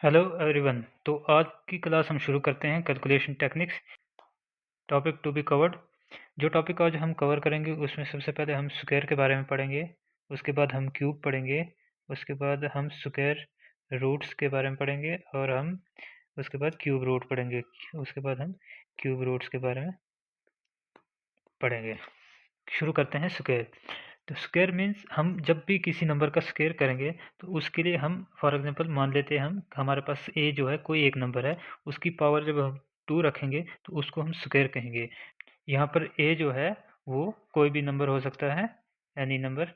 Hello everyone. तो आज की क्लास हम शुरू करते हैं calculation techniques. Topic to be covered. जो टॉपिक आज हम कवर करेंगे उसमें सबसे पहले हम स्क्वायर के बारे में पढ़ेंगे, उसके बाद हम क्यूब पढ़ेंगे, उसके बाद हम स्क्वायर रूट्स के बारे में पढ़ेंगे और हम उसके बाद क्यूब रूट पढ़ेंगे। उसके बाद हम क्यूब रूट्स के बारे में पढ़ेंगे। शुरू करते हैं स्क्वायर। तो स्क्वायर मीन्स हम जब भी किसी नंबर का स्क्वायर करेंगे तो उसके लिए हम फॉर एग्जांपल मान लेते हैं हम हमारे पास ए जो है कोई एक नंबर है, उसकी पावर जब हम 2 रखेंगे तो उसको हम स्क्वायर कहेंगे। यहाँ पर ए जो है वो कोई भी नंबर हो सकता है, एनी नंबर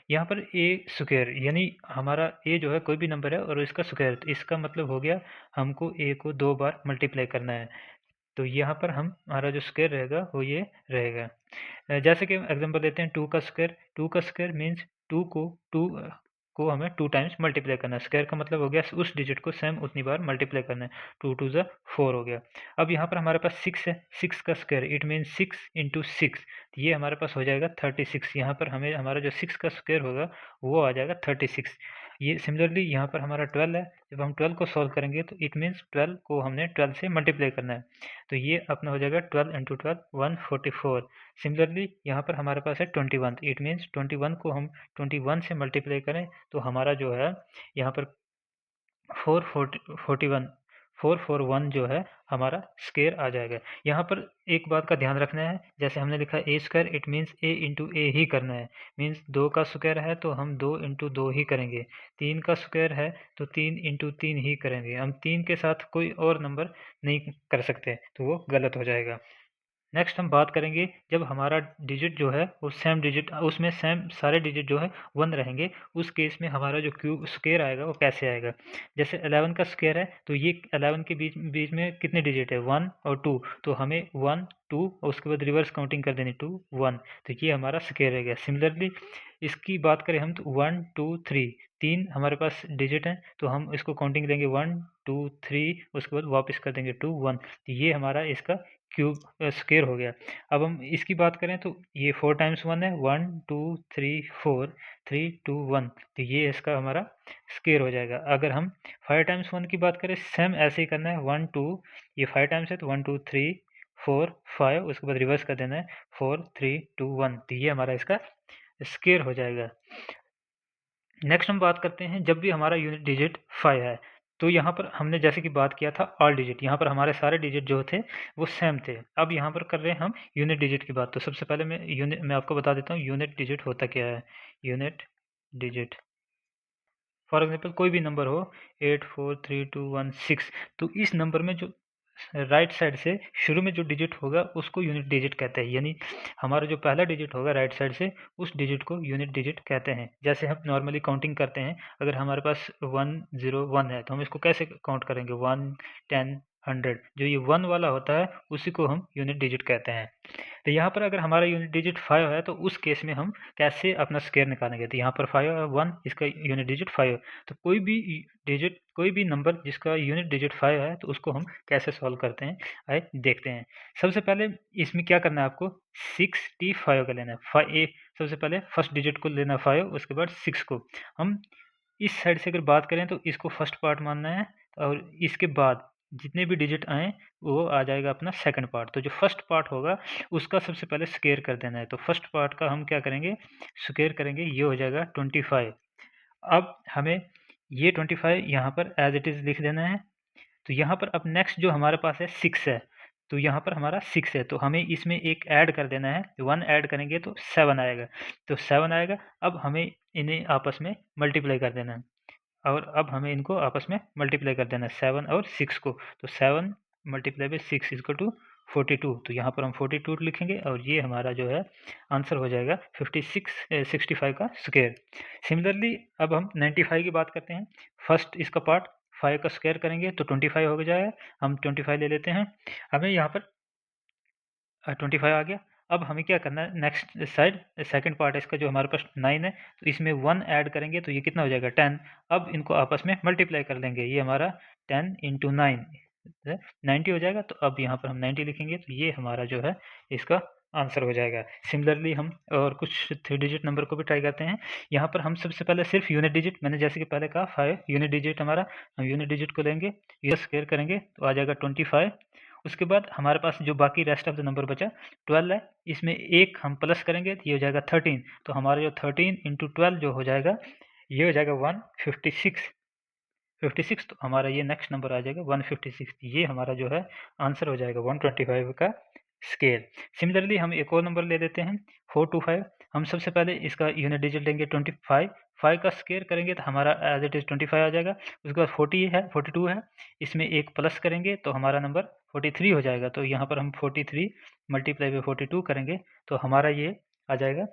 यहाँ पर ए स्क्वायर यानी हमारा ए जो है कोई भी नंबर है और इसका स्क्वायर, तो इसका मतलब हो गया हमको ए को 2 बार मल्टीप्लाई करना है। तो यहाँ पर हम हमारा जो स्क्वायर रहेगा वो ये रहेगा। जैसे कि एग्जांपल लेते हैं 2 का स्क्वायर मीन्स 2 को हमें 2 टाइम्स मल्टीप्लाई करना है। स्क्वायर का मतलब हो गया उस डिजिट को सेम उतनी बार मल्टीप्लाई करना है। 2 2 ज़ा 4 हो गया। अब यहाँ पर हमारे पास 6 है, 6 का स्क्वायर इट मीन्स 6 इंटू 6, ये हमारे पास हो जाएगा 36। यहाँ पर हमें हमारा जो 6 का स्क्वायर होगा वो आ जाएगा 36। ये सिमिलरली यहाँ पर हमारा 12 है, जब हम 12 को सॉल्व करेंगे तो इट मीन्स 12 को हमने 12 से मल्टीप्लाई करना है, तो ये अपना हो जाएगा 12 इंटू 12 144। सिमिलरली यहाँ पर हमारे पास है 21, इट मीन्स 21 को हम 21 से मल्टीप्लाई करें तो हमारा जो है यहाँ पर 441 441 जो है हमारा स्क्वायर आ जाएगा। यहाँ पर एक बात का ध्यान रखना है, जैसे हमने लिखा A square it means A into A ही करना है। मीन्स 2 का स्क्वायर है तो हम 2 इंटू 2 ही करेंगे, 3 का स्क्वायर है तो 3 इंटू 3 ही करेंगे। हम 3 के साथ कोई और नंबर नहीं कर सकते तो वो गलत हो जाएगा। नेक्स्ट हम बात करेंगे जब हमारा डिजिट जो है वो सेम डिजिट, उसमें सेम सारे डिजिट जो है 1 रहेंगे, उस केस में हमारा जो क्यूब स्क्वायर आएगा वो कैसे आएगा। जैसे 11 का स्क्वायर है तो ये 11 के बीच बीच में कितने डिजिट है 1 और 2, तो हमें 1 2 और उसके बाद रिवर्स काउंटिंग कर देनी 2 1, तो ये हमारा स्क्वायर रह गया। सिमिलरली इसकी बात करें हम तो 1 2 3 3 हमारे पास डिजिट हैं तो हम इसको काउंटिंग देंगे 1 2 3, उसके बाद वापस कर देंगे 2 1, तो ये हमारा इसका क्यूब स्क्वायर हो गया। अब हम इसकी बात करें तो ये 4 टाइम्स 1 है, 1 2 3 4 3 2 1, तो ये इसका हमारा स्क्वायर हो जाएगा। अगर हम 5 टाइम्स 1 की बात करें सेम ऐसे ही करना है, 1 2, ये 5 टाइम्स है तो 1 2 3 4 5, उसके बाद रिवर्स कर देना है 4 3 2 1, तो ये हमारा इसका स्क्वायर हो जाएगा। नेक्स्ट हम बात करते हैं जब भी हमारा यूनिट डिजिट 5 है, तो यहाँ पर हमने जैसे कि बात किया था ऑल डिजिट, यहाँ पर हमारे सारे डिजिट जो थे वो सेम थे। अब यहाँ पर कर रहे हैं हम यूनिट डिजिट की बात। तो सबसे पहले मैं आपको बता देता हूँ यूनिट डिजिट होता क्या है। यूनिट डिजिट फॉर एग्जांपल कोई भी नंबर हो 843216, तो इस नंबर में जो राइट साइड से शुरू में जो डिजिट होगा उसको यूनिट डिजिट कहते हैं, यानी हमारा जो पहला डिजिट होगा राइट साइड से उस डिजिट को यूनिट डिजिट कहते हैं। जैसे हम नॉर्मली काउंटिंग करते हैं, अगर हमारे पास 101 है तो हम इसको कैसे काउंट करेंगे 1 10 100, जो ये 1 वाला होता है उसी को हम यूनिट डिजिट कहते हैं। तो यहाँ पर अगर हमारा यूनिट डिजिट 5 है तो उस केस में हम कैसे अपना स्क्वायर निकालेंगे, तो यहाँ पर 5 है 1, इसका यूनिट डिजिट 5 है, तो कोई भी नंबर जिसका यूनिट डिजिट 5 है तो उसको हम कैसे सॉल्व करते हैं आइए देखते हैं। सबसे पहले इसमें क्या करना है आपको 65 का लेना है। सबसे पहले फर्स्ट डिजिट को लेना 5, उसके बाद 6 को हम इस साइड से अगर बात करें तो इसको फर्स्ट पार्ट मानना है और इसके बाद जितने भी डिजिट आए वो आ जाएगा अपना सेकंड पार्ट। तो जो फर्स्ट पार्ट होगा उसका सबसे पहले स्क्वायर कर देना है, तो फर्स्ट पार्ट का हम क्या करेंगे स्क्वायर करेंगे, ये हो जाएगा 25। अब हमें ये 25 यहाँ पर एज इट इज़ लिख देना है। तो यहाँ पर अब नेक्स्ट जो हमारे पास है 6 है, तो यहाँ पर हमारा 6 है तो हमें इसमें एक ऐड कर देना है, 1 ऐड करेंगे तो 7 आएगा, तो 7 आएगा। अब हमें इन्हें आपस में मल्टीप्लाई कर देना है और अब हमें इनको आपस में मल्टीप्लाई कर देना है 7 और 6 को, तो 7 मल्टीप्लाई बाई 6 इक्वल टू 42, तो यहाँ पर हम 42 लिखेंगे और ये हमारा जो है आंसर हो जाएगा 65 का स्क्वायर। सिमिलरली अब हम 95 की बात करते हैं। फर्स्ट इसका पार्ट 5 का स्क्वायर करेंगे तो 25 हो जाएगा, हम 25 ले लेते हैं। हमें यहाँ पर 25 आ गया। अब हमें क्या करना है नेक्स्ट साइड सेकंड पार्ट है इसका जो हमारे पास 9 है, तो इसमें 1 ऐड करेंगे तो ये कितना हो जाएगा 10। अब इनको आपस में मल्टीप्लाई कर देंगे, ये हमारा 10 इंटू 9 90 हो जाएगा, तो अब यहाँ पर हम 90 लिखेंगे तो ये हमारा जो है इसका आंसर हो जाएगा। सिमिलरली हम और कुछ 3 डिजिट नंबर को भी ट्राई करते हैं। यहाँ पर हम सबसे पहले सिर्फ यूनिट डिजिट, मैंने जैसे कि पहले कहा 5 यूनिट डिजिट हमारा, हम यूनिट डिजिट को लेंगे, ये स्क्वायर करेंगे तो आ जाएगा 25। उसके बाद हमारे पास जो बाकी रेस्ट ऑफ द नंबर बचा 12 है, इसमें एक हम प्लस करेंगे तो ये हो जाएगा 13। तो हमारा जो 13 × 12 जो हो जाएगा ये हो जाएगा 156। 56 तो हमारा ये नेक्स्ट नंबर आ जाएगा 156। ये हमारा जो है आंसर हो जाएगा 125 का स्केल। सिमिलरली हम एक और नंबर ले लेते हैं 425। हम सबसे पहले इसका यूनिट डिजिट लेंगे 25, 5 का स्केयर करेंगे तो हमारा एज इट इज़ 25 आ जाएगा। उसके बाद 40 है, 42 है, इसमें एक प्लस करेंगे तो हमारा नंबर 43 हो जाएगा। तो यहाँ पर हम 43 मल्टीप्लाई बाई 42 करेंगे तो हमारा ये आ जाएगा।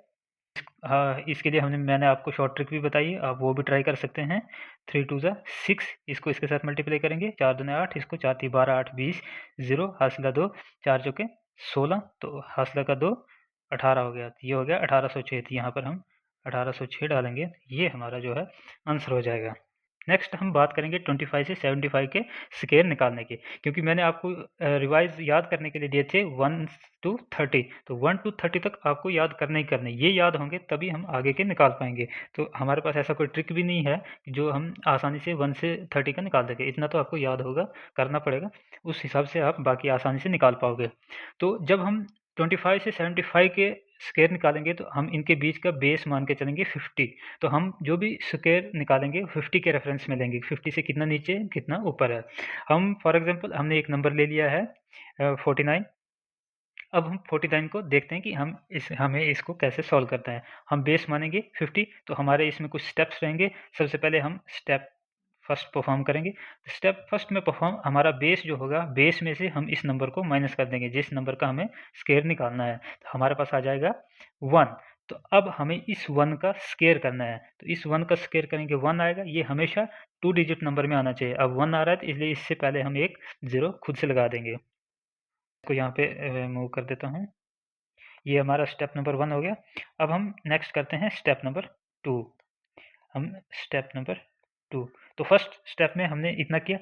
हाँ, इसके लिए मैंने आपको शॉर्ट ट्रिक भी बताई है, आप वो भी ट्राई कर सकते हैं। 3 2 ज़ा 6, इसको इसके साथ मल्टीप्लाई करेंगे, 4 दूनी 8, इसको 4 3 12 8 20, 0 हासिला 2, 4 चौके 16, तो हासिला का 2 18 हो गया। तो ये हो गया 1806। तो यहाँ पर हम 1806 डालेंगे, ये हमारा जो है आंसर हो जाएगा। नेक्स्ट हम बात करेंगे 25 से 75 के स्केयर निकालने की, क्योंकि मैंने आपको रिवाइज याद करने के लिए दिए थे 1 to 30, तो 1 to 30 तक आपको याद करने ही करने, ये याद होंगे तभी हम आगे के निकाल पाएंगे। तो हमारे पास ऐसा कोई ट्रिक भी नहीं है जो हम आसानी से 1 से 30 का निकाल देंगे, इतना तो आपको याद होगा, करना पड़ेगा, उस हिसाब से आप बाकी आसानी से निकाल पाओगे। तो जब हम 25 से 75 के स्केयर निकालेंगे तो हम इनके बीच का बेस मान के चलेंगे 50। तो हम जो भी स्केयर निकालेंगे 50 के रेफरेंस में लेंगे, 50 से कितना नीचे कितना ऊपर है। हम फॉर एग्जांपल हमने एक नंबर ले लिया है 49। अब हम 49 को देखते हैं कि हमें इसको कैसे सॉल्व करना है। हम बेस मानेंगे 50, तो हमारे इसमें कुछ स्टेप्स रहेंगे। सबसे पहले हम स्टेप फर्स्ट परफॉर्म करेंगे। स्टेप फर्स्ट में परफॉर्म हमारा बेस जो होगा, बेस में से हम इस नंबर को माइनस कर देंगे जिस नंबर का हमें स्केयर निकालना है। तो हमारे पास आ जाएगा 1। तो अब हमें इस 1 का स्केयर करना है, तो इस 1 का स्केयर करेंगे 1 आएगा। ये हमेशा 2 डिजिट नंबर में आना चाहिए। अब 1 आ रहा है तो इसलिए इससे पहले हम एक 0 खुद से लगा देंगे। इसको यहाँ पे मूव कर देता हूँ। ये हमारा स्टेप नंबर 1 हो गया। अब हम नेक्स्ट करते हैं स्टेप नंबर 2। हम स्टेप नंबर 2, तो फर्स्ट स्टेप में हमने इतना किया।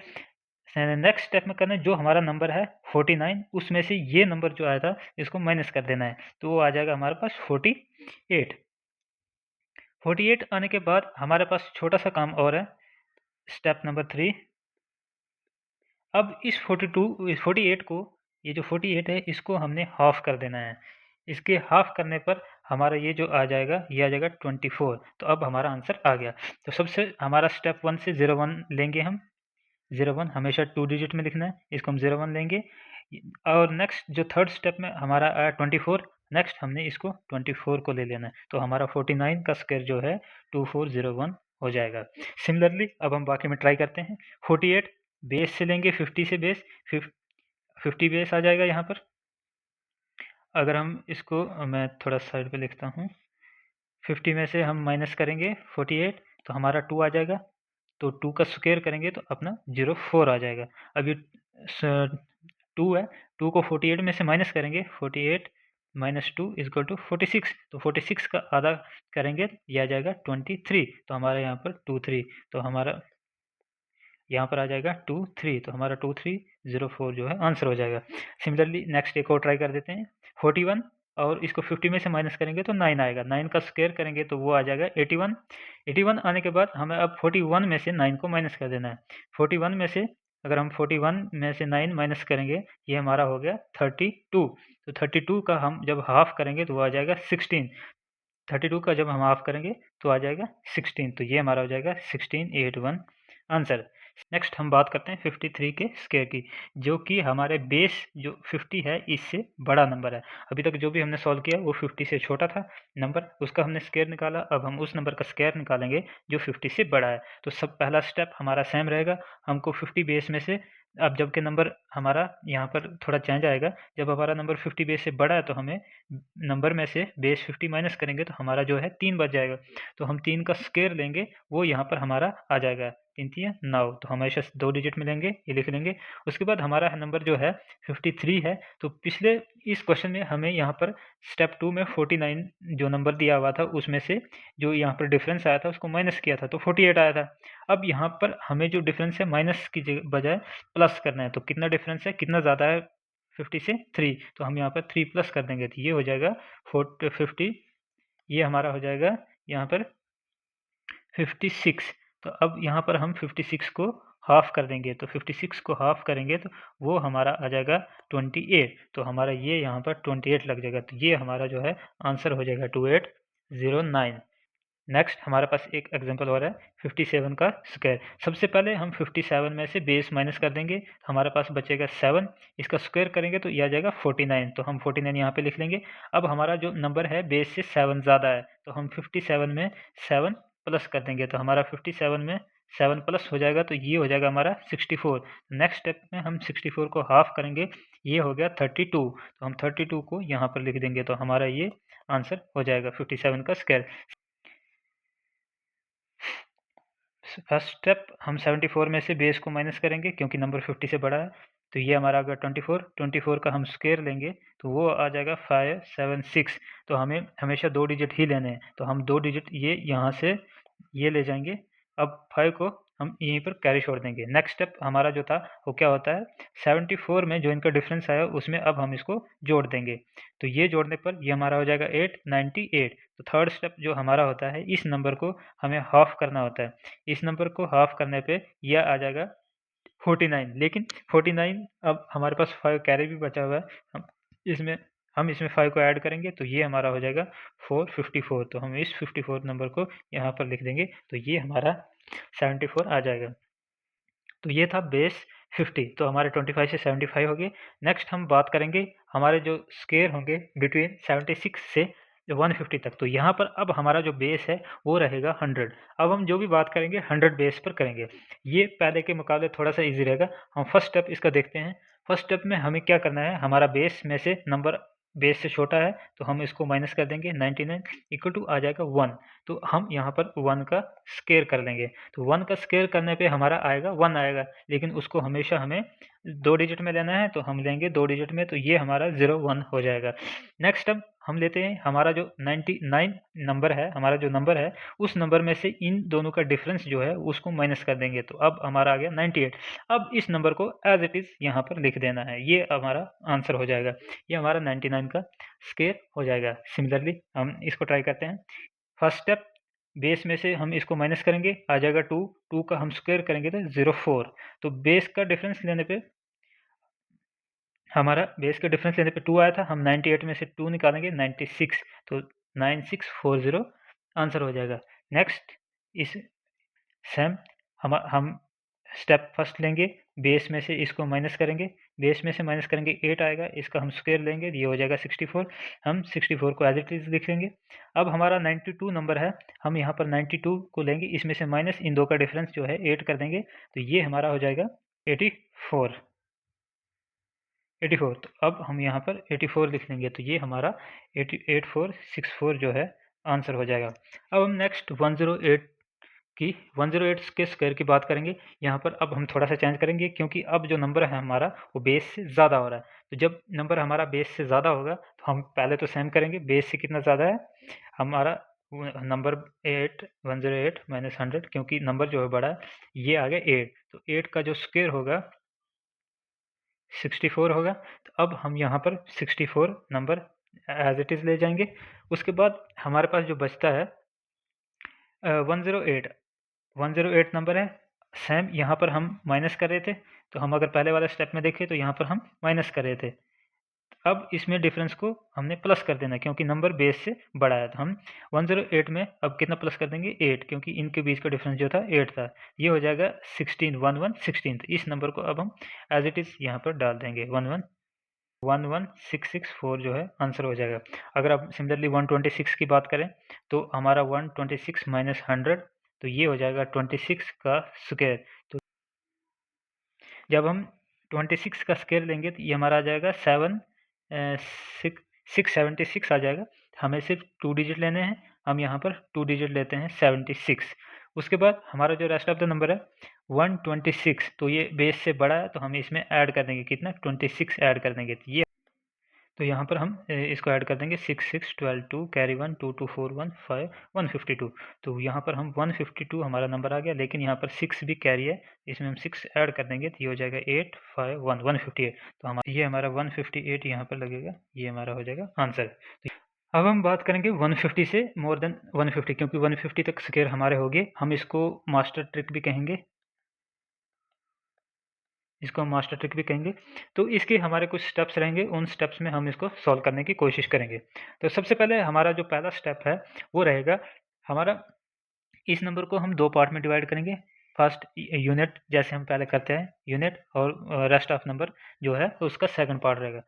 नेक्स्ट स्टेप में करना है, जो हमारा नंबर है 49, उसमें से ये नंबर जो आया था इसको माइनस कर देना है, तो वो आ जाएगा हमारे पास 48। 48 आने के बाद हमारे पास छोटा सा काम और है, स्टेप नंबर 3। अब इस 48 को, ये जो 48 है इसको हमने हाफ कर देना है। इसके हाफ करने पर हमारा ये जो आ जाएगा, ये आ जाएगा 24। तो अब हमारा आंसर आ गया। तो सबसे हमारा स्टेप 1 से 01 लेंगे हम। 01 हमेशा 2 डिजिट में लिखना है, इसको हम 01 लेंगे। और नेक्स्ट जो थर्ड स्टेप में हमारा आया 24, नेक्स्ट हमने इसको 24 को ले लेना है। तो हमारा 49 का स्क्वायर जो है 2401 हो जाएगा। सिमिलरली अब हम बाकी में ट्राई करते हैं। 48 बेस से लेंगे, 50 से बेस, 50 बेस आ जाएगा यहाँ पर। अगर हम इसको, मैं थोड़ा साइड पे लिखता हूँ, 50 में से हम माइनस करेंगे 48 तो हमारा 2 आ जाएगा। तो 2 का स्क्वायर करेंगे तो अपना 04 आ जाएगा। अब ये 2 है, 2 को 48 में से माइनस करेंगे, 48 माइनस 2 इक्वल टू 46। तो 46 का आधा करेंगे, ये आ जाएगा 23। तो हमारा यहाँ पर 23, तो हमारा यहाँ पर आ जाएगा 23। तो हमारा 2304 जो है आंसर हो जाएगा। सिमिलरली नेक्स्ट एक और ट्राई कर देते हैं। 41 और इसको 50 में से माइनस करेंगे तो 9 आएगा। 9 का स्क्वायर करेंगे तो वो आ जाएगा 81। 81 आने के बाद हमें अब 41 में से 9 को माइनस कर देना है। 41 में से अगर हम 41 में से 9 माइनस करेंगे, ये हमारा हो गया 32। तो 32 का हम जब हाफ करेंगे तो वो आ जाएगा 16। 32 का जब हम हाफ करेंगे तो आ जाएगा 16। तो ये हमारा हो जाएगा 1681 आंसर। नेक्स्ट हम बात करते हैं 53 के स्क्वायर की, जो कि हमारे बेस जो 50 है इससे बड़ा नंबर है। अभी तक जो भी हमने सॉल्व किया वो 50 से छोटा था नंबर, उसका हमने स्क्वायर निकाला। अब हम उस नंबर का स्क्वायर निकालेंगे जो 50 से बड़ा है। तो सब पहला स्टेप हमारा सेम रहेगा। हमको 50 बेस में से, अब जबकि नंबर हमारा यहाँ पर थोड़ा चेंज आएगा, जब हमारा नंबर 50 बेस से बड़ा है तो हमें नंबर में से बेस 50 माइनस करेंगे तो हमारा जो है 3 बच जाएगा। तो हम 3 का स्क्वायर लेंगे, वो यहाँ पर हमारा आ जाएगा 3 3 9। तो हमेशा 2 डिजिट में लेंगे, ये लिख लेंगे। उसके बाद हमारा नंबर जो है 53 है। तो पिछले इस क्वेश्चन में हमें यहाँ पर स्टेप 2 में 49 जो नंबर दिया हुआ था उसमें से जो यहाँ पर डिफरेंस आया था उसको माइनस किया था तो 48 आया था। अब यहाँ पर हमें जो डिफरेंस है माइनस की बजाय प्लस करना है। तो कितना डिफरेंस है, कितना ज़्यादा है 50 से 3, तो हम यहाँ पर 3 प्लस कर देंगे तो ये हो जाएगा 50, ये हमारा हो जाएगा यहाँ पर 56। तो अब यहाँ पर हम 56 को हाफ कर देंगे, तो 56 को हाफ करेंगे तो वो हमारा आ जाएगा 28, तो हमारा ये यहाँ पर 28 लग जाएगा, तो ये हमारा जो है आंसर हो जाएगा 2809। नेक्स्ट हमारे पास एक एग्जांपल और है 57 का स्क्वायर। सबसे पहले हम 57 में से बेस माइनस कर देंगे, हमारे पास बचेगा 7, इसका स्क्वायर करेंगे तो ये आ जाएगा 49, तो हम 49 यहाँ पे लिख लेंगे। अब हमारा जो नंबर है बेस से 7 ज़्यादा है, तो हम 57 में 7 प्लस कर देंगे, तो हमारा 57 में 7 प्लस हो जाएगा, तो ये हो जाएगा हमारा 64। नेक्स्ट स्टेप में हम 64 को हाफ करेंगे, ये हो गया 32, तो हम 32 को यहाँ पर लिख देंगे, तो हमारा ये आंसर हो जाएगा 57 का स्क्वायर। फर्स्ट स्टेप हम 74 में से बेस को माइनस करेंगे क्योंकि नंबर 50 से बड़ा है, तो ये हमारा अगर 24 का हम स्क्वायर लेंगे तो वो आ जाएगा 576, तो हमें हमेशा 2 डिजिट ही लेने हैं, तो हम 2 डिजिट ये यहाँ से ये ले जाएंगे। अब 5 को हम यहीं पर कैरी छोड़ देंगे। नेक्स्ट स्टेप हमारा जो था वो क्या होता है, 74 में जो इनका डिफरेंस आया उसमें अब हम इसको जोड़ देंगे, तो ये जोड़ने पर ये हमारा हो जाएगा 898। तो थर्ड स्टेप जो हमारा होता है, इस नंबर को हमें हाफ करना होता है, इस नंबर को हाफ करने पे यह आ जाएगा 49, लेकिन 49 अब हमारे पास 5 कैरी भी बचा हुआ है, हम इसमें 5 को ऐड करेंगे तो ये हमारा हो जाएगा 454, तो हम इस 54 नंबर को यहाँ पर लिख देंगे, तो ये हमारा 74 आ जाएगा। तो ये था बेस 50, तो हमारे 25 से 75 हो गए। नेक्स्ट हम बात करेंगे हमारे जो स्क्वायर होंगे बिटवीन 76 से 150 तक, तो यहाँ पर अब हमारा जो बेस है वो रहेगा 100। अब हम जो भी बात करेंगे 100 बेस पर करेंगे, ये पहले के मुकाबले थोड़ा सा इजी रहेगा। हम फर्स्ट स्टेप इसका देखते हैं। फर्स्ट स्टेप में हमें क्या करना है, हमारा बेस में से नंबर बेस से छोटा है तो हम इसको माइनस कर देंगे, 99 इक्वल टू आ जाएगा 1, तो हम यहाँ पर 1 का स्क्वायर कर लेंगे, तो 1 का स्क्वायर करने पे हमारा आएगा 1 आएगा, लेकिन उसको हमेशा हमें 2 डिजिट में लेना है, तो हम लेंगे 2 डिजिट में, तो ये हमारा 01 हो जाएगा। नेक्स्ट अब हम लेते हैं हमारा जो 99 नंबर है, हमारा जो नंबर है उस नंबर में से इन दोनों का डिफरेंस जो है उसको माइनस कर देंगे, तो अब हमारा आ गया 98। अब इस नंबर को एज इट इज़ यहाँ पर लिख देना है, ये हमारा आंसर हो जाएगा, ये हमारा 99 का स्क्वायर हो जाएगा। सिमिलरली हम इसको ट्राई करते हैं। फर्स्ट स्टेप, बेस में से हम इसको माइनस करेंगे, आ जाएगा 2, 2 का हम स्क्वायर करेंगे तो 04, तो बेस का डिफरेंस लेने पे हमारा बेस के डिफरेंस लेने पे 2 आया था, हम 98 में से 2 निकालेंगे 96, तो 9640 आंसर हो जाएगा। नेक्स्ट इस सेम हम स्टेप फर्स्ट लेंगे, बेस में से इसको माइनस करेंगे, बेस में से माइनस करेंगे 8 आएगा, इसका हम स्क्वायर लेंगे, ये हो जाएगा 64, हम 64 को एज इट इज़ लिख लेंगे। अब हमारा 92 नंबर है, हम यहाँ पर 92 को लेंगे, इसमें से माइनस इन दो का डिफरेंस जो है 8 कर देंगे, तो ये हमारा हो जाएगा 84। तो अब हम यहाँ पर 84 लिख लेंगे, तो ये हमारा 8464 जो है आंसर हो जाएगा। अब हम नेक्स्ट 108 के स्क्वायर की बात करेंगे। यहाँ पर अब हम थोड़ा सा चेंज करेंगे क्योंकि अब जो नंबर है हमारा वो बेस से ज़्यादा हो रहा है, तो जब नंबर हमारा बेस से ज़्यादा होगा तो हम पहले तो सेम करेंगे, बेस से कितना ज़्यादा है हमारा नंबर 108 माइनस 100, क्योंकि नंबर जो है बड़ा है, ये आ गया 8, तो 8 का जो स्क्वायर होगा 64 होगा, तो अब हम यहाँ पर 64 नंबर एज इट इज़ ले जाएंगे। उसके बाद हमारे पास जो बचता है 108 नंबर है, सेम यहाँ पर हम माइनस कर रहे थे, तो हम अगर पहले वाले स्टेप में देखें तो यहाँ पर हम माइनस कर रहे थे, अब इसमें डिफरेंस को हमने प्लस कर देना क्योंकि नंबर बेस से बड़ा है, तो हम 108 में अब कितना प्लस कर देंगे 8, क्योंकि इनके बीच का डिफरेंस जो था 8 था, ये हो जाएगा 16, तो इस नंबर को अब हम एज इट इज़ यहाँ पर डाल देंगे, 11664 जो है आंसर हो जाएगा। अगर आप सिमिलरली 126 की बात करें तो हमारा 126 माइनस 100, तो ये हो जाएगा 26 का स्क्वायर, तो जब हम 26 का स्क्वायर लेंगे तो ये हमारा आ जाएगा 676 आ जाएगा। हमें सिर्फ 2 डिजिट लेने हैं, हम यहाँ पर 2 डिजिट लेते हैं 76। उसके बाद हमारा जो रेस्ट ऑफ द नंबर है 126, तो ये बेस से बड़ा है तो हम इसमें ऐड कर देंगे कितना 26 ऐड कर देंगे, तो यहाँ पर हम इसको ऐड कर देंगे 6 6 12 2 कैरी 1 2 2 4 1 5 152। तो यहाँ पर हम 152 हमारा नंबर आ गया, लेकिन यहाँ पर 6 भी कैरी है, इसमें हम 6 ऐड कर देंगे तो ये हो जाएगा 8 5 1 158। तो हमारा ये हमारा 158 यहाँ पर लगेगा, ये हमारा हो जाएगा आंसर। तो अब हम बात करेंगे 150 से मोर देन 150, क्योंकि 150 तक स्क्वायर हमारे हो गए, हम इसको मास्टर ट्रिक भी कहेंगे, इसको हम मास्टर ट्रिक भी कहेंगे। तो इसके हमारे कुछ स्टेप्स रहेंगे, उन स्टेप्स में हम इसको सॉल्व करने की कोशिश करेंगे। तो सबसे पहले हमारा जो पहला स्टेप है वो रहेगा हमारा, इस नंबर को हम 2 पार्ट में डिवाइड करेंगे। फर्स्ट यूनिट, जैसे हम पहले करते हैं यूनिट, और रेस्ट ऑफ नंबर जो है तो उसका सेकंड पार्ट रहेगा।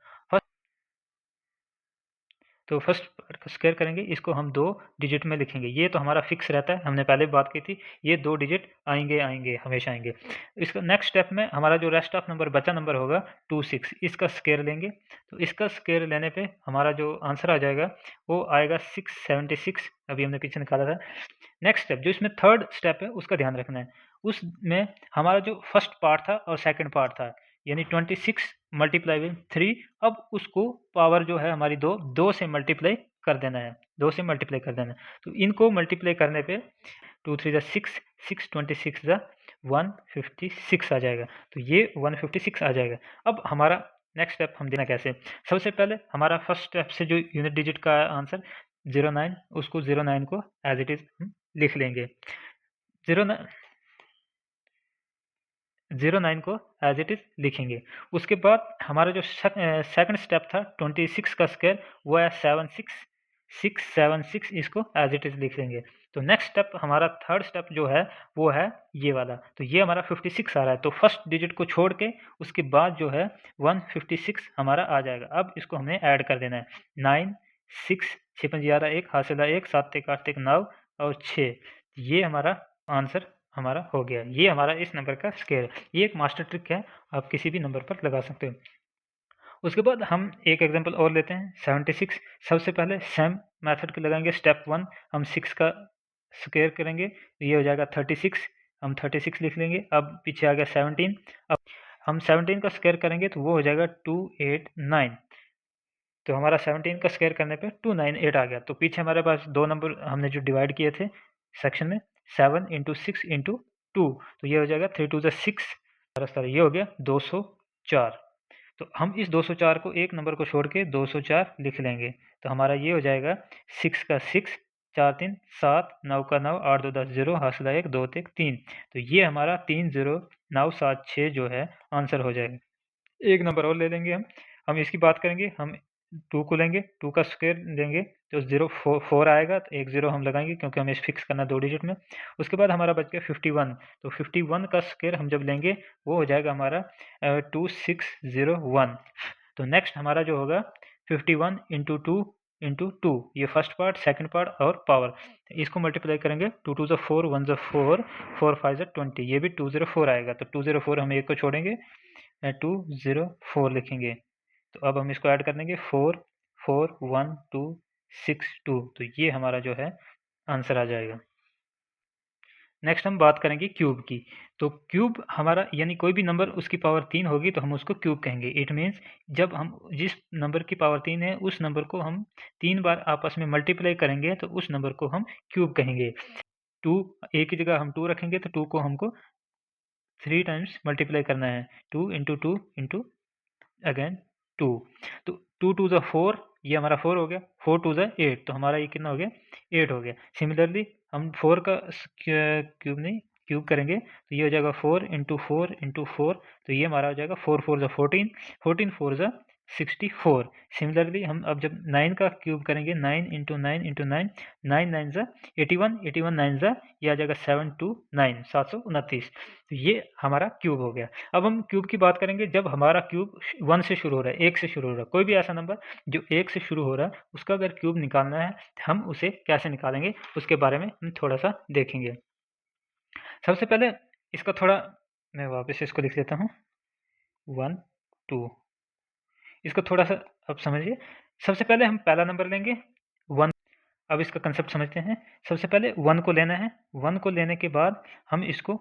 तो फर्स्ट पार्ट का स्क्वायर करेंगे, इसको हम 2 डिजिट में लिखेंगे। ये तो हमारा फिक्स रहता है, हमने पहले बात की थी, ये 2 डिजिट आएंगे आएंगे हमेशा आएंगे। इसका नेक्स्ट स्टेप में हमारा जो रेस्ट ऑफ नंबर बचा नंबर होगा 2 6, इसका स्क्वायर लेंगे। तो इसका स्क्वायर लेने पे हमारा जो आंसर आ जाएगा वो आएगा 676, अभी हमने पीछे निकाला था। नेक्स्ट स्टेप जो इसमें थर्ड स्टेप है उसका ध्यान रखना है, उसमें हमारा जो फर्स्ट पार्ट था और सेकंड पार्ट था, यानी 26 मल्टीप्लाई विद 3, अब उसको पावर जो है हमारी 2 से मल्टीप्लाई कर देना है, 2 से मल्टीप्लाई कर देना है। तो इनको मल्टीप्लाई करने पे 2 3 6 6 26 156 आ जाएगा। तो ये 156 आ जाएगा। अब हमारा नेक्स्ट स्टेप हम देना कैसे, सबसे पहले हमारा फर्स्ट स्टेप से जो यूनिट डिजिट का आंसर 09, उसको 09 को एज इट इज लिख लेंगे। 09 को एज इट इज लिखेंगे। उसके बाद हमारा जो सेकंड स्टेप था 26 का स्क्वायर, वो है 676, इसको एज इट इज लिख लेंगे। तो नेक्स्ट स्टेप हमारा थर्ड स्टेप जो है वो है ये वाला, तो ये हमारा 56 आ रहा है, तो फर्स्ट डिजिट को छोड़ के उसके बाद जो है 156 हमारा आ जाएगा। अब इसको हमें ऐड कर देना है, 9 6 6 5 11 1 हाथ से 1 7 1 8 1 9 और 6, ये हमारा आंसर हमारा हो गया। ये हमारा इस नंबर का स्क्वायर है। ये एक मास्टर ट्रिक है, आप किसी भी नंबर पर लगा सकते हो। उसके बाद हम एक एग्जांपल और लेते हैं 76। सबसे पहले सेम मेथड के लगाएंगे। स्टेप 1 हम 6 का स्क्वायर करेंगे, ये हो जाएगा 36, हम 36 लिख लेंगे। अब पीछे आ गया 17, अब हम 17 का स्क्वायर करेंगे तो वो हो जाएगा 289। तो हमारा 17 का स्क्वायर करने पे 298 आ गया। तो पीछे हमारे पास 2 नंबर हमने जो डिवाइड किए थे सेक्शन में, 7 × 6 × 2, तो ये हो जाएगा 3 2 6, ये हो गया 204। तो हम इस 204 को एक नंबर को छोड़ के 204 लिख लेंगे। तो हमारा ये हो जाएगा 6 का 6 4 3 7 9 का 9 8 2 10 0 हासिला 1 2 1 3। तो ये हमारा 3 0 9 7 6 जो है आंसर हो जाएगा। एक नंबर और ले लेंगे हम इसकी बात करेंगे। हम 2 को लेंगे, 2 का स्क्वायर लेंगे तो 0 4 आएगा, तो एक 0 हम लगाएंगे क्योंकि हमें फिक्स करना 2 डिजिट में। उसके बाद हमारा बच गया 51, तो 51 का स्क्वायर हम जब लेंगे वो हो जाएगा हमारा 2601। तो नेक्स्ट हमारा जो होगा 51 × 2 × 2, ये फर्स्ट पार्ट, सेकंड पार्ट और पावर, इसको मल्टीप्लाई करेंगे। 2 2 4 1 4 4 5 20, ये भी 204 आएगा। तो 204 हम एक को छोड़ेंगे, 204 लिखेंगे। तो अब हम इसको ऐड कर देंगे 4 4 1 2 6 2, तो ये हमारा जो है आंसर आ जाएगा। नेक्स्ट हम बात करेंगे क्यूब की। तो क्यूब हमारा यानी कोई भी नंबर उसकी पावर 3 होगी तो हम उसको क्यूब कहेंगे। इट मीन्स जब हम जिस नंबर की पावर 3 है उस नंबर को हम 3 बार आपस में मल्टीप्लाई करेंगे तो उस नंबर को हम क्यूब कहेंगे। 2 एक की जगह हम 2 रखेंगे तो 2 को हमको 3 टाइम्स मल्टीप्लाई करना है, 2 × 2 × अगेन 2। तो 2 2 4, ये हमारा 4 हो गया, 4 2 8, तो हमारा ये कितना हो गया 8 हो गया। सिमिलरली हम 4 का क्यूब करेंगे तो ये हो जाएगा 4 × 4 × 4, तो ये हमारा हो जाएगा 4 4 14, 14 4 64। सिमिलरली हम अब जब 9 का क्यूब करेंगे, 9 × 9 × 9, 9 9 81, 81 9 ये आ जाएगा 729, 729। तो ये हमारा क्यूब हो गया। अब हम क्यूब की बात करेंगे जब हमारा क्यूब 1 से शुरू हो रहा है, 1 से शुरू हो रहा है। कोई भी ऐसा नंबर जो 1 से शुरू हो रहा है उसका अगर क्यूब निकालना है हम उसे कैसे निकालेंगे उसके बारे में हम थोड़ा सा देखेंगे। सबसे पहले इसका थोड़ा मैं वापस इसको लिख लेता हूँ 1 2, इसको थोड़ा सा अब समझिए। सबसे पहले हम पहला नंबर लेंगे 1। अब इसका कंसेप्ट समझते हैं। सबसे पहले 1 को लेना है, 1 को लेने के बाद हम इसको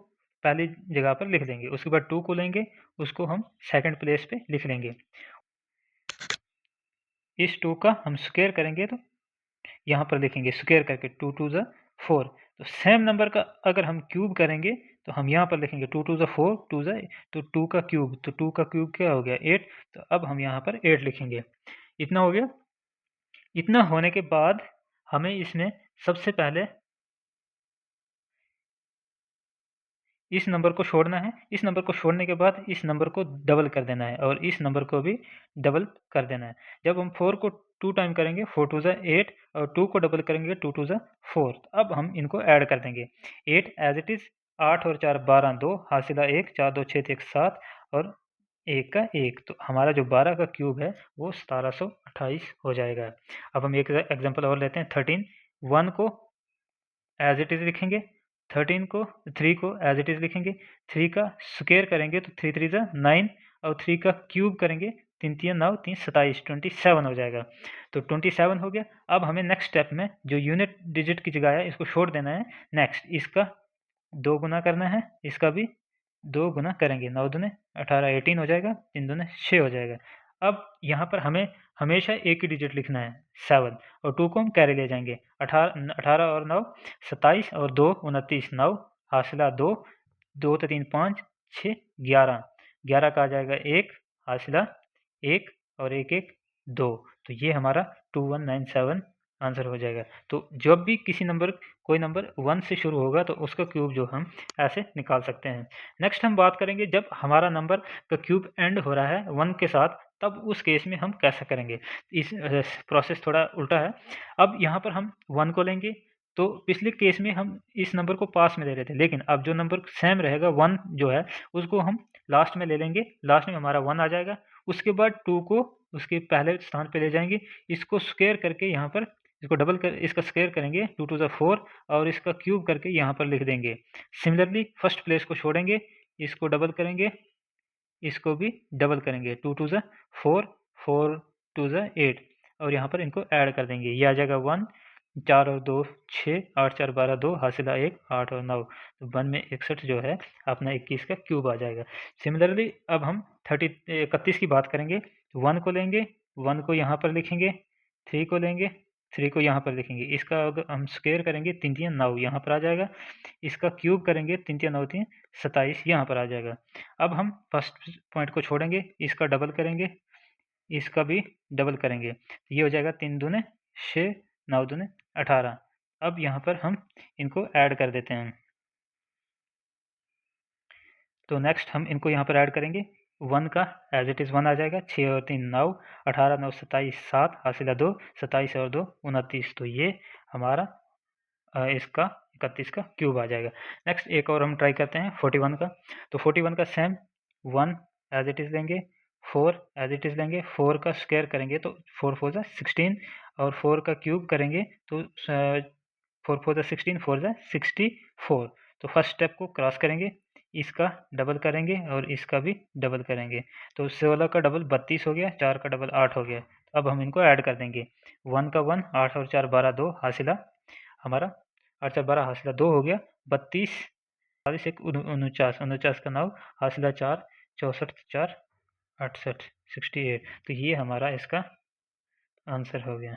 पहली जगह पर लिख देंगे। उसके बाद 2 को लेंगे, उसको हम सेकंड प्लेस पे लिख लेंगे। इस 2 का हम स्क्वायर करेंगे तो यहाँ पर लिखेंगे स्क्वायर करके 2 2 ज़ा 4। तो सेम नंबर का अगर हम क्यूब करेंगे तो हम यहाँ पर लिखेंगे 2 2 ज़ा 4 2 ज़ा तो 2 का क्यूब, तो 2 का क्यूब क्या हो गया 8। तो अब हम यहाँ पर 8 लिखेंगे। इतना हो गया। इतना होने के बाद हमें इसमें सबसे पहले इस नंबर को छोड़ना है। इस नंबर को छोड़ने के बाद इस नंबर को डबल कर देना है और इस नंबर को भी डबल कर देना है। जब हम 4 को 2 टाइम करेंगे 4 2 ज़ा 8 और 2 को डबल करेंगे 2 2 ज़ा 4। अब हम इनको ऐड कर देंगे। 8 एज इट इज़, 8 और 4 12, 2 हासिला 1, 4 2 6 1 7 और 1 का 1। तो हमारा जो 12 का क्यूब है वो 1728 हो जाएगा। अब हम एक एग्जांपल और लेते हैं। 13, 1 को एज इट इज़ लिखेंगे, 13 को 3 को एज इट इज़ लिखेंगे। 3 का स्क्वायर करेंगे तो 3 3 ज़ा 9 और 3 का क्यूब करेंगे 3 3 9 3 27, 27 हो जाएगा। तो 27 हो गया। अब हमें नेक्स्ट स्टेप में जो यूनिट डिजिट की जगह है इसको छोड़ देना है। नेक्स्ट इसका 2 गुना करना है, इसका भी 2 गुना करेंगे। 9 दूने 18, 18 हो जाएगा, 3 दूने 6 हो जाएगा। अब यहाँ पर हमें हमेशा एक ही डिजिट लिखना है 7 और 2 को हम कैरी ले जाएंगे। 18 और 9 27 और 2 29, 9 हासिला 2, 2 तो 3 5 6 11, 11 का आ जाएगा 1 हासिला 1 और 1 1 2। तो ये हमारा 2197 आंसर हो जाएगा। तो जब भी किसी नंबर कोई नंबर 1 से शुरू होगा तो उसका क्यूब जो हम ऐसे निकाल सकते हैं। नेक्स्ट हम बात करेंगे जब हमारा नंबर का क्यूब एंड हो रहा है 1 के साथ, तब उस केस में हम कैसे करेंगे। इस प्रोसेस थोड़ा उल्टा है। अब यहाँ पर हम 1 को लेंगे तो पिछले केस में हम इस नंबर को पास में ले रहे थे, लेकिन अब जो नंबर सेम रहेगा 1 जो है उसको हम लास्ट में ले लेंगे। लास्ट में हमारा 1 आ जाएगा। उसके बाद 2 को उसके पहले स्थान पे ले जाएंगे। इसको स्क्वायर करके यहाँ पर इसको डबल कर इसका स्क्वायर करेंगे 2 2 ज़ा 4 और इसका क्यूब करके यहाँ पर लिख देंगे। सिमिलरली फर्स्ट प्लेस को छोड़ेंगे, इसको डबल करेंगे, इसको भी डबल करेंगे। 2 2 ज़ा 4, 4 2 ज़ा 8 और यहाँ पर इनको ऐड कर देंगे। ये आ जाएगा 1, 4 और 2 6, 8 4 12, 2 हासिला 1, 8 और 9। तो 1 में 61 जो है अपना 21 का क्यूब आ जाएगा। सिमिलरली अब हम 31 की बात करेंगे। 1 को लेंगे, 1 को यहाँ पर लिखेंगे, 3 को लेंगे, 3 को यहाँ पर लिखेंगे। इसका अगर हम स्क्वायर करेंगे 3 3 9 यहाँ पर आ जाएगा। इसका क्यूब करेंगे 3 3 9 3 27 यहाँ पर आ जाएगा। अब हम फर्स्ट पॉइंट को छोड़ेंगे, इसका डबल करेंगे, इसका भी डबल करेंगे। ये हो जाएगा 3 दूने 6, 9 दूने 18। अब यहाँ पर हम इनको ऐड कर देते हैं। तो नेक्स्ट हम इनको यहाँ पर ऐड करेंगे। 1 का एज इट इज़ 1 आ जाएगा। 6 और 3 9, 18 9 27, 7 हासिला 2, 27 और 2 29। तो ये हमारा इसका 31 का क्यूब आ जाएगा। नेक्स्ट एक और हम ट्राई करते हैं 41 का। तो 41 का सेम 1 एज इट इज़ लेंगे, 4 एज इट इज़ लेंगे, 4 का स्क्वायर करेंगे तो 4 4 ज़ा 16 और 4 का क्यूब करेंगे तो 4 4 ज़ा 16, 4 ज़ा 64। तो फर्स्ट स्टेप को क्रॉस करेंगे, इसका डबल करेंगे और इसका भी डबल करेंगे। तो 16 का डबल 32 हो गया, 4 का डबल 8 हो गया। अब हम इनको ऐड कर देंगे। 1 का 1, 8 और 4 12, 2 हासिला हमारा 8 4 12 हासिला 2 हो गया। 32 40 1 49, 49 का 9 हासिला 4, 64 4 68 68। तो ये हमारा इसका आंसर हो गया।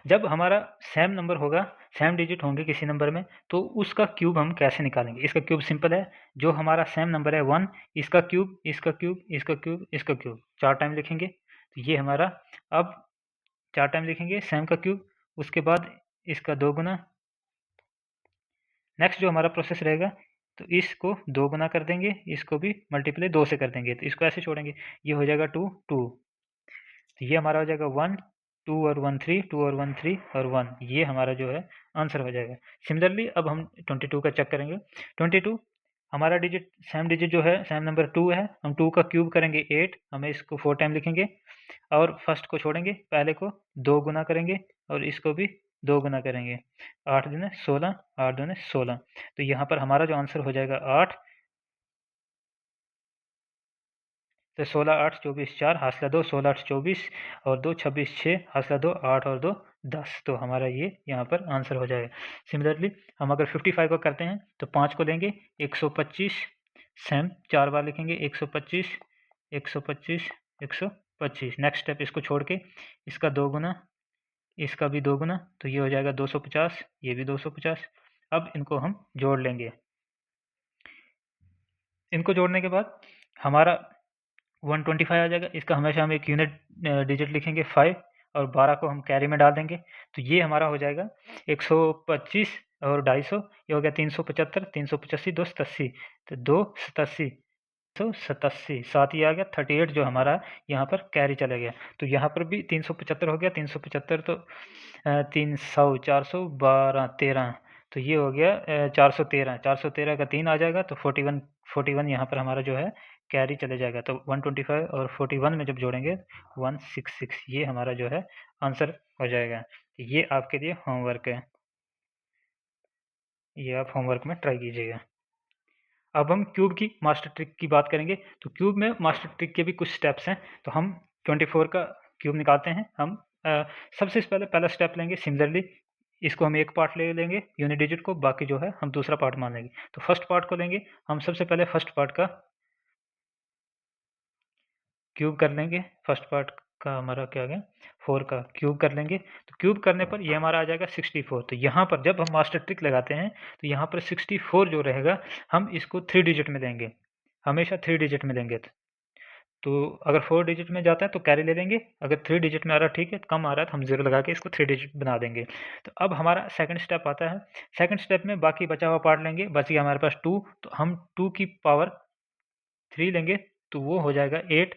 जब हमारा सेम नंबर होगा, सेम डिजिट होंगे किसी नंबर में, तो उसका क्यूब हम कैसे निकालेंगे। इसका क्यूब सिंपल है। जो हमारा सेम नंबर है 1, इसका क्यूब, इसका क्यूब, इसका क्यूब, इसका क्यूब 4 टाइम लिखेंगे। तो ये हमारा अब 4 टाइम लिखेंगे सेम का क्यूब। उसके बाद इसका 2 गुना। नेक्स्ट जो हमारा प्रोसेस रहेगा, तो इसको 2 गुना कर देंगे, इसको भी मल्टीप्लाई 2 से कर देंगे। तो इसको ऐसे छोड़ेंगे, ये हो जाएगा 2 2। तो ये हमारा हो जाएगा 1 2 और 1 3, 2 और 1 3 और 1। ये हमारा जो है आंसर हो जाएगा। सिमिलरली अब हम 22 का चेक करेंगे। 22 हमारा डिजिट सेम डिजिट जो है सेम नंबर 2 है। हम 2 का क्यूब करेंगे 8, हमें इसको 4 टाइम लिखेंगे और फर्स्ट को छोड़ेंगे, पहले को 2 गुना करेंगे और इसको भी 2 गुना करेंगे। 8 दूने 16, 8 दूने 16। तो यहाँ पर हमारा जो आंसर हो जाएगा 8। तो 16 8 24 4 हासिला 2, 16 8 24 और 2 26 6 हासिला 2 8 और 2 10। तो हमारा ये यहाँ पर आंसर हो जाएगा। सिमिलरली हम अगर 55 को करते हैं तो 5 को लेंगे, 125 सेम 4 बार लिखेंगे, 125 125 125 25। नेक्स्ट स्टेप इसको छोड़ के इसका 2 गुना, इसका भी 2 गुना, तो ये हो जाएगा 250, ये भी 250। अब इनको हम जोड़ लेंगे। इनको जोड़ने के बाद हमारा 125 आ जाएगा। इसका हमेशा हम एक यूनिट डिजिट लिखेंगे 5 और 12 को हम कैरी में डाल देंगे, तो ये हमारा हो जाएगा 125 और 250, ये हो गया 375, 385, 287, तो 287, 187, साथ ही आ गया 38 जो हमारा यहाँ पर कैरी चला गया। तो यहाँ पर भी 375 हो गया, 375 तो 300, 412, 13, तो ये हो गया 413, 413 का 3 आ जाएगा, तो 41 यहाँ पर हमारा जो है कैरी चले जाएगा। तो 125 और 41 में जब जोड़ेंगे 166, ये हमारा जो है आंसर हो जाएगा। ये आपके लिए होमवर्क है, ये आप होमवर्क में ट्राई कीजिएगा। अब हम क्यूब की मास्टर ट्रिक की बात करेंगे। तो क्यूब में मास्टर ट्रिक के भी कुछ स्टेप्स हैं। तो हम 24 का क्यूब निकालते हैं। हम सबसे पहला स्टेप लेंगे। सिमिलरली इसको हम एक पार्ट ले लेंगे यूनिट डिजिट को, बाकी जो है हम दूसरा पार्ट मान लेंगे। तो फर्स्ट पार्ट को लेंगे हम, सबसे पहले फर्स्ट पार्ट का क्यूब कर लेंगे। फर्स्ट पार्ट का हमारा क्या गया, 4 का क्यूब कर लेंगे। तो क्यूब करने पर ये हमारा आ जाएगा 64। तो यहाँ पर जब हम मास्टर ट्रिक लगाते हैं तो यहाँ पर 64 जो रहेगा हम इसको 3 डिजिट में लेंगे, हमेशा 3 डिजिट में लेंगे। तो अगर 4 डिजिट में जाता है तो कैरी ले लेंगे, अगर 3 डिजिट में आ रहा है ठीक है, कम आ रहा है तो हम 0 लगा के इसको 3 डिजिट बना देंगे। तो अब हमारा सेकंड स्टेप आता है। सेकंड स्टेप में बाकी बचा हुआ पार्ट लेंगे, बच गया हमारे पास 2, तो हम 2 की पावर 3 लेंगे, तो वो हो जाएगा 8।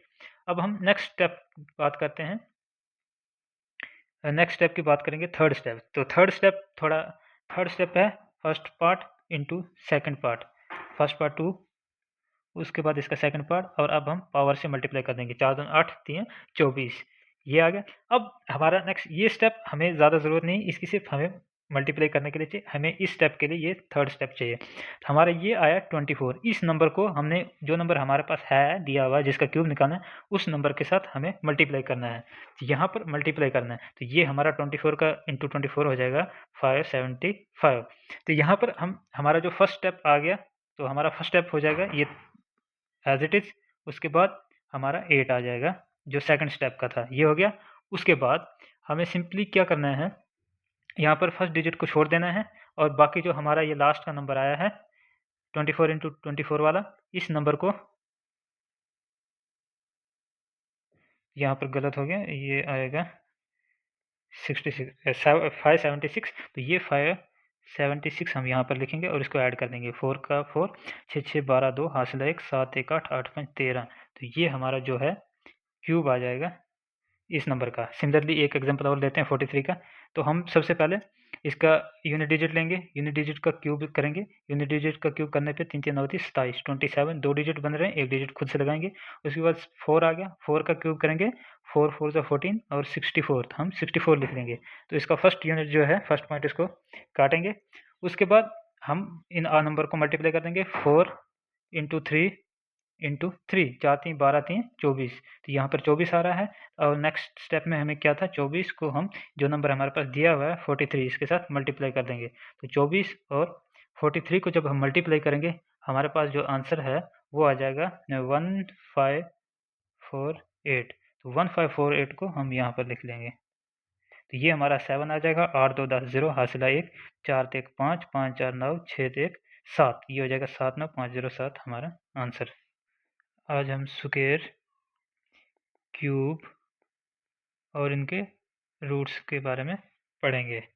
अब हम नेक्स्ट स्टेप बात करते हैं। नेक्स्ट स्टेप की बात करेंगे, थर्ड स्टेप। तो थर्ड स्टेप है first part into second part. First part 2, उसके बाद इसका सेकंड पार्ट, और अब हम पावर से मल्टीप्लाई कर देंगे। 4 दूनी 8, 3 24, ये आ गया। अब हमारा नेक्स्ट ये स्टेप हमें ज़्यादा ज़रूरत नहीं, इसकी सिर्फ हमें मल्टीप्लाई करने के लिए चाहिए। हमें इस स्टेप के लिए ये थर्ड स्टेप चाहिए। तो हमारा ये आया 24। इस नंबर को हमने, जो नंबर हमारे पास है दिया हुआ है जिसका क्यूब निकालना है, उस नंबर के साथ हमें मल्टीप्लाई करना है। तो यहाँ पर मल्टीप्लाई करना है, तो ये हमारा 24 का इंटू 24 हो जाएगा 575। तो यहाँ पर हमारा जो फर्स्ट स्टेप आ गया, तो हमारा फर्स्ट स्टेप हो जाएगा ये एज इट इज़। उसके बाद हमारा 8 आ जाएगा जो सेकंड स्टेप का था, ये हो गया। उसके बाद हमें सिंपली क्या करना है, यहाँ पर फर्स्ट डिजिट को छोड़ देना है, और बाकी जो हमारा ये लास्ट का नंबर आया है 24 इंटू 24 वाला, इस नंबर को, यहाँ पर गलत हो गया, ये आएगा 576। तो ये 576 हम यहाँ पर लिखेंगे और इसको ऐड कर देंगे। 4 का 4, 6 6 12 2 हासिल 1, 7 1 8, 8 5 13। तो ये हमारा जो है क्यूब आ जाएगा इस नंबर का। सिमिलरली एक एग्जांपल और लेते हैं 43 का। तो हम सबसे पहले इसका यूनिट डिजिट लेंगे, यूनिट डिजिट का क्यूब करेंगे। यूनिट डिजिट का क्यूब करने पे 3 3 9 27, 27 दो डिजिट बन रहे हैं, एक डिजिट खुद से लगाएंगे। उसके बाद 4 आ गया, 4 का क्यूब करेंगे, 4 4 से 14 और 64, हम 64 लिख लेंगे। तो इसका फर्स्ट यूनिट जो है, फर्स्ट पॉइंट इसको काटेंगे। उसके बाद हम इन नंबर को मल्टीप्लाई कर देंगे। 4 इंटू 3 इंटू 3, 4 3 12 3 24, तो यहाँ पर 24 आ रहा है। और नेक्स्ट स्टेप में हमें क्या था, 24 को हम, जो नंबर हमारे पास दिया हुआ है 43, इसके साथ मल्टीप्लाई कर देंगे। तो 24 और 43 को जब हम मल्टीप्लाई करेंगे, हमारे पास जो आंसर है वो आ जाएगा 1548। तो 1548 को हम यहाँ पर लिख लेंगे। तो ये हमारा 7 आ जाएगा। 8 2 10, 0 हासिला 1, 4 1 5, 5 4 9, 6 1 7, ये हो जाएगा 7 9 5 0 7 हमारा आंसर। आज हम स्क्वायर, क्यूब और इनके रूट्स के बारे में पढ़ेंगे।